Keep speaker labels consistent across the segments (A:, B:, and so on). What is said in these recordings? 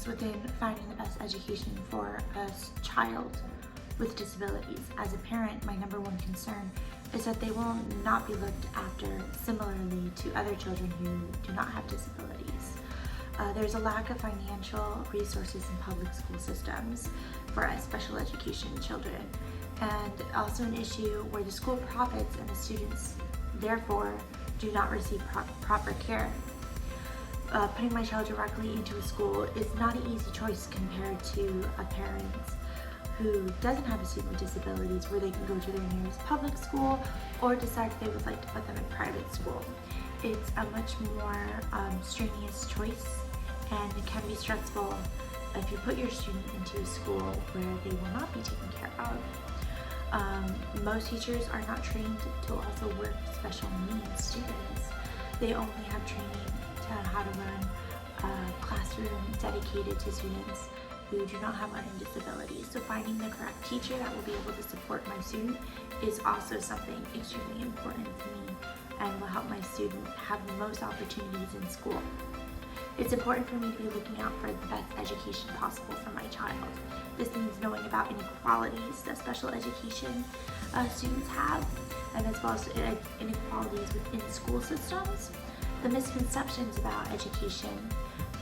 A: concerns within finding the best education for a child with disabilities. As a parent, my number one concern is that they will not be looked after similarly to other children who do not have disabilities. There's a lack of financial resources in public school systems for special education children, and also an issue where the school profits and the students therefore do not receive proper care. Putting my child directly into a school is not an easy choice compared to a parent who doesn't have a student with disabilities, where they can go to their nearest public school or decide if they would like to put them in private school. It's a much more strenuous choice, and it can be stressful if you put your student into a school where they will not be taken care of. Most teachers are not trained to also work with special needs students. They only have training to how to run a classroom dedicated to students who do not have learning disabilities. So finding the correct teacher that will be able to support my student is also something extremely important to me and will help my student have the most opportunities in school. It's important for me to be looking out for the best education possible for my child. This means knowing about inequalities that special education students have, and as well as inequalities within school systems, the misconceptions about education,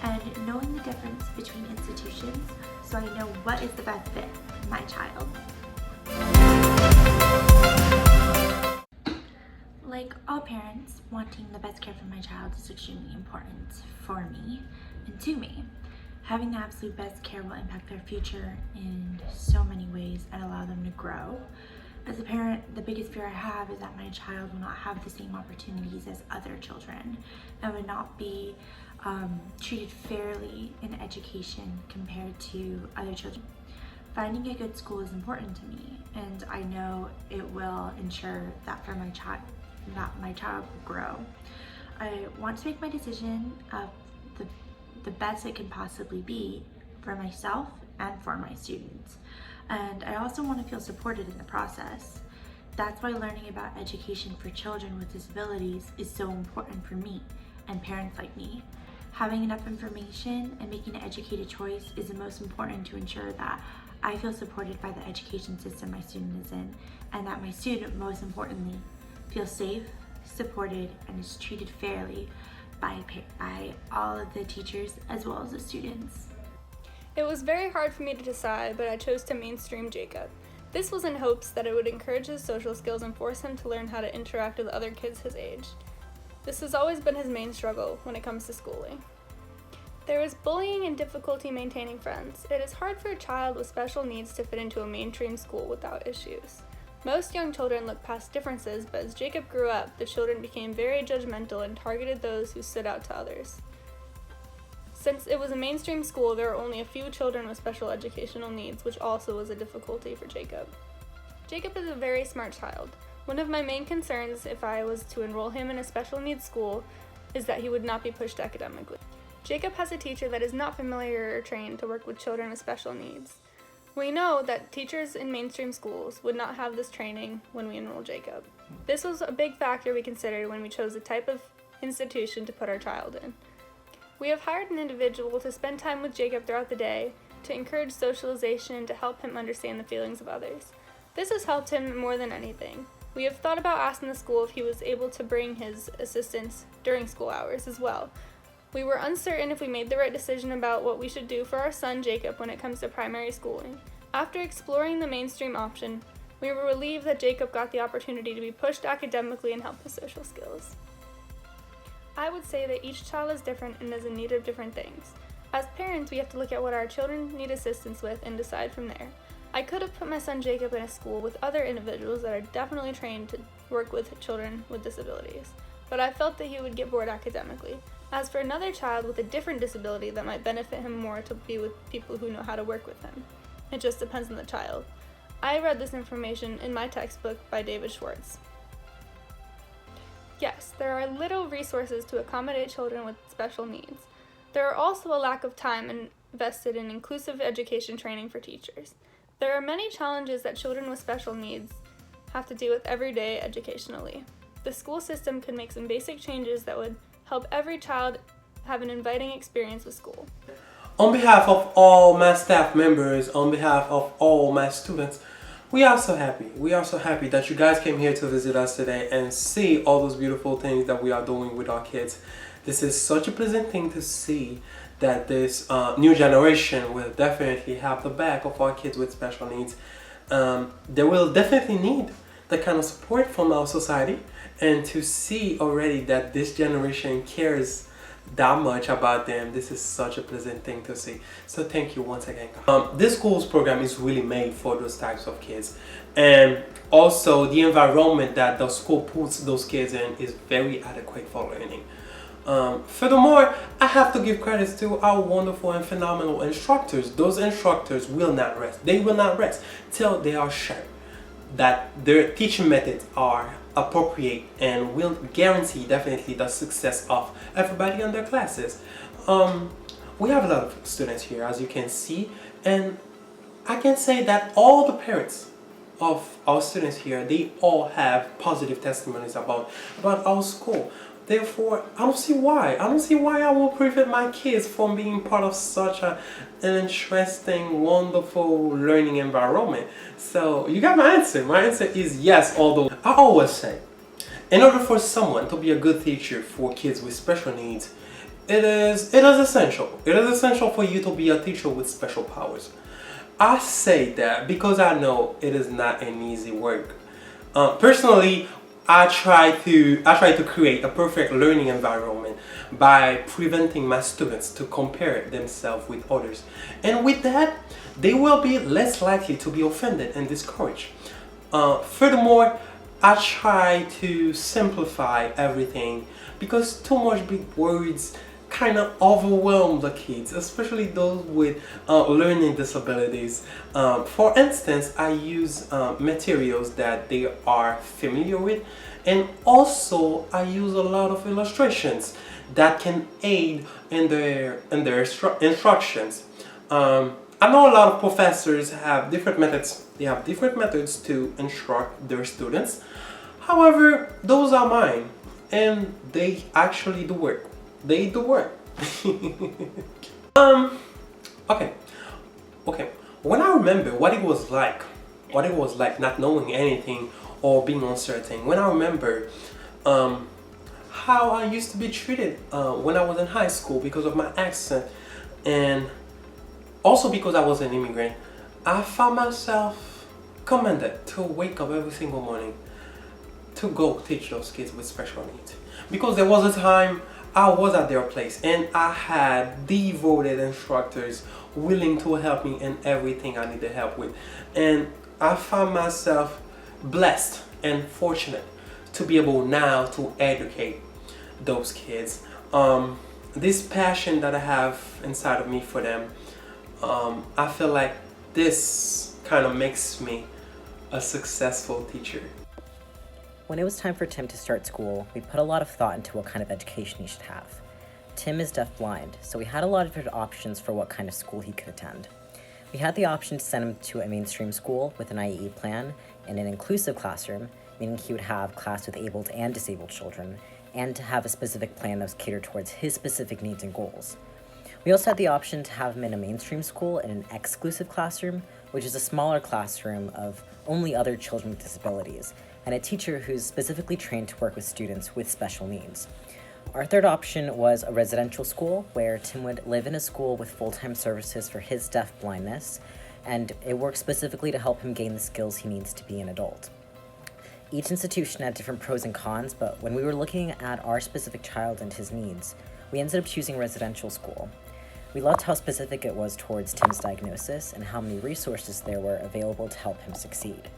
A: and knowing the difference between institutions so I know what is the best fit for my child. Like all parents, wanting the best care for my child is extremely important for me and to me. Having the absolute best care will impact their future in so many ways and allow them to grow. As a parent, the biggest fear I have is that my child will not have the same opportunities as other children and would not be treated fairly in education compared to other children. Finding a good school is important to me, and I know it will ensure that for my child, that my child will grow. I want to make my decision the best it can possibly be for myself and for my students. And I also want to feel supported in the process. That's why learning about education for children with disabilities is so important for me and parents like me. Having enough information and making an educated choice is the most important to ensure that I feel supported by the education system my student is in, and that my student, most importantly, feels safe, supported, and is treated fairly by all of the teachers as well as the students.
B: It was very hard for me to decide, but I chose to mainstream Jacob. This was in hopes that it would encourage his social skills and force him to learn how to interact with other kids his age. This has always been his main struggle when it comes to schooling. There is bullying and difficulty maintaining friends. It is hard for a child with special needs to fit into a mainstream school without issues. Most young children look past differences, but as Jacob grew up, the children became very judgmental and targeted those who stood out to others. Since it was a mainstream school, there were only a few children with special educational needs, which also was a difficulty for Jacob. Jacob is a very smart child. One of my main concerns if I was to enroll him in a special needs school is that he would not be pushed academically. Jacob has a teacher that is not familiar or trained to work with children with special needs. We know that teachers in mainstream schools would not have this training when we enrolled Jacob. This was a big factor we considered when we chose the type of institution to put our child in. We have hired an individual to spend time with Jacob throughout the day, to encourage socialization and to help him understand the feelings of others. This has helped him more than anything. We have thought about asking the school if he was able to bring his assistants during school hours as well. We were uncertain if we made the right decision about what we should do for our son Jacob when it comes to primary schooling. After exploring the mainstream option, we were relieved that Jacob got the opportunity to be pushed academically and help his social skills. I would say that each child is different and is in need of different things. As parents, we have to look at what our children need assistance with and decide from there. I could have put my son Jacob in a school with other individuals that are definitely trained to work with children with disabilities, but I felt that he would get bored academically. As for another child with a different disability that might benefit him more to be with people who know how to work with him. It just depends on the child. I read this information in my textbook by David Schwartz. Yes, there are little resources to accommodate children with special needs. There are also a lack of time invested in inclusive education training for teachers. There are many challenges that children with special needs have to deal with every day educationally. The school system could make some basic changes that would help every child have an inviting experience with school.
C: On behalf of all my staff members, on behalf of all my students, we are so happy. We are so happy that you guys came here to visit us today and see all those beautiful things that we are doing with our kids. This is such a pleasant thing to see that this new generation will definitely have the back of our kids with special needs. They will definitely need the kind of support from our society, and to see already that this generation cares that much about them, this is such a pleasant thing to see. So thank you once again. This school's program is really made for those types of kids, and also the environment that the school puts those kids in is very adequate for learning. Furthermore, I have to give credits to our wonderful and phenomenal instructors. Those instructors will not rest. They will not rest till they are sure that their teaching methods are appropriate and will guarantee definitely the success of everybody in their classes. We have a lot of students here, as you can see, and I can say that all the parents of our students here, they all have positive testimonies about our school. Therefore, I don't see why I will prevent my kids from being part of such an interesting, wonderful learning environment. So you got my answer. My answer is yes, although I always say, in order for someone to be a good teacher for kids with special needs, it is essential. It is essential for you to be a teacher with special powers. I say that because I know it is not an easy work. Personally, I try to create a perfect learning environment by preventing my students to compare themselves with others. And with that, they will be less likely to be offended and discouraged. Furthermore, I try to simplify everything because too much big words kind of overwhelm the kids, especially those with learning disabilities. For instance, I use materials that they are familiar with, and also I use a lot of illustrations that can aid in their instructions. I know a lot of professors have different methods. They have different methods to instruct their students. However, those are mine, and they actually do work. They do work. Okay. When I remember what it was like not knowing anything or being uncertain, when I remember how I used to be treated when I was in high school because of my accent, and also because I was an immigrant, I found myself commanded to wake up every single morning to go teach those kids with special needs. Because there was a time I was at their place and I had devoted instructors willing to help me in everything I needed help with. And I found myself blessed and fortunate to be able now to educate those kids. This passion that I have inside of me for them, I feel like this kind of makes me a successful teacher.
D: When it was time for Tim to start school, we put a lot of thought into what kind of education he should have. Tim is deafblind, so we had a lot of different options for what kind of school he could attend. We had the option to send him to a mainstream school with an IEE plan and an inclusive classroom, meaning he would have class with abled and disabled children, and to have a specific plan that was catered towards his specific needs and goals. We also had the option to have him in a mainstream school in an exclusive classroom, which is a smaller classroom of only other children with disabilities, and a teacher who's specifically trained to work with students with special needs. Our third option was a residential school, where Tim would live in a school with full-time services for his deaf-blindness, and it works specifically to help him gain the skills he needs to be an adult. Each institution had different pros and cons, but when we were looking at our specific child and his needs, we ended up choosing residential school. We loved how specific it was towards Tim's diagnosis and how many resources there were available to help him succeed.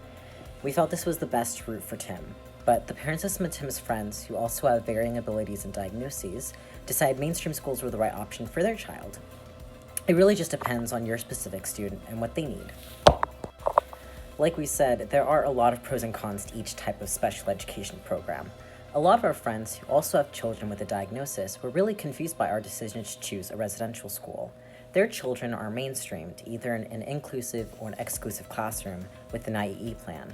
D: We felt this was the best route for Tim, but the parents of some of Tim's friends, who also have varying abilities and diagnoses, decided mainstream schools were the right option for their child. It really just depends on your specific student and what they need. Like we said, there are a lot of pros and cons to each type of special education program. A lot of our friends who also have children with a diagnosis were really confused by our decision to choose a residential school. Their children are mainstreamed either in an inclusive or an exclusive classroom with an IEE plan.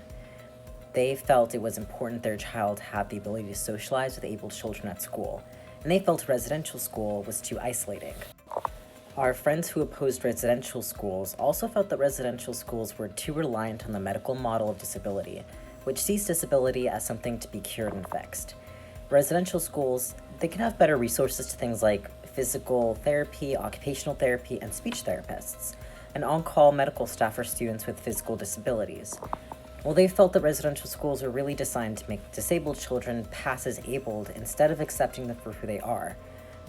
D: They felt it was important their child have the ability to socialize with able children at school, and they felt a residential school was too isolating. Our friends who opposed residential schools also felt that residential schools were too reliant on the medical model of disability, which sees disability as something to be cured and fixed. Residential schools, they can have better resources to things like physical therapy, occupational therapy, and speech therapists, and on-call medical staff for students with physical disabilities. Well, they felt that residential schools are really designed to make disabled children pass as abled instead of accepting them for who they are.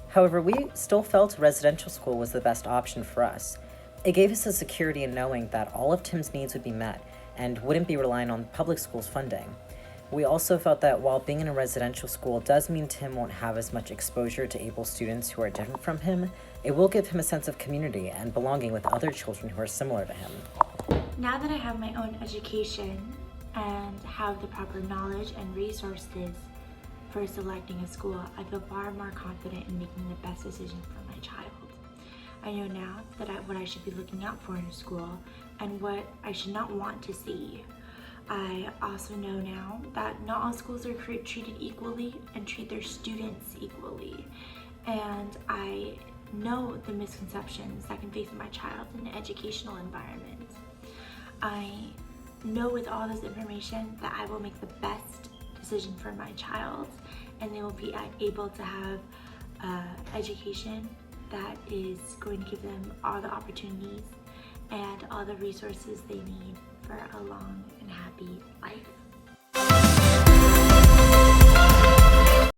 D: However, we still felt residential school was the best option for us. It gave us the security in knowing that all of Tim's needs would be met and wouldn't be relying on public schools' funding. We also felt that while being in a residential school does mean Tim won't have as much exposure to able students who are different from him, it will give him a sense of community and belonging with other children who are similar to him.
A: Now that I have my own education and have the proper knowledge and resources for selecting a school, I feel far more confident in making the best decision for my child. I know now that what I should be looking out for in a school and what I should not want to see. I also know now that not all schools are treated equally and treat their students equally. And I know the misconceptions that can face my child in an educational environment. I know with all this information that I will make the best decision for my child, and they will be able to have education that is going to give them all the opportunities and all the resources they need for a long and happy life.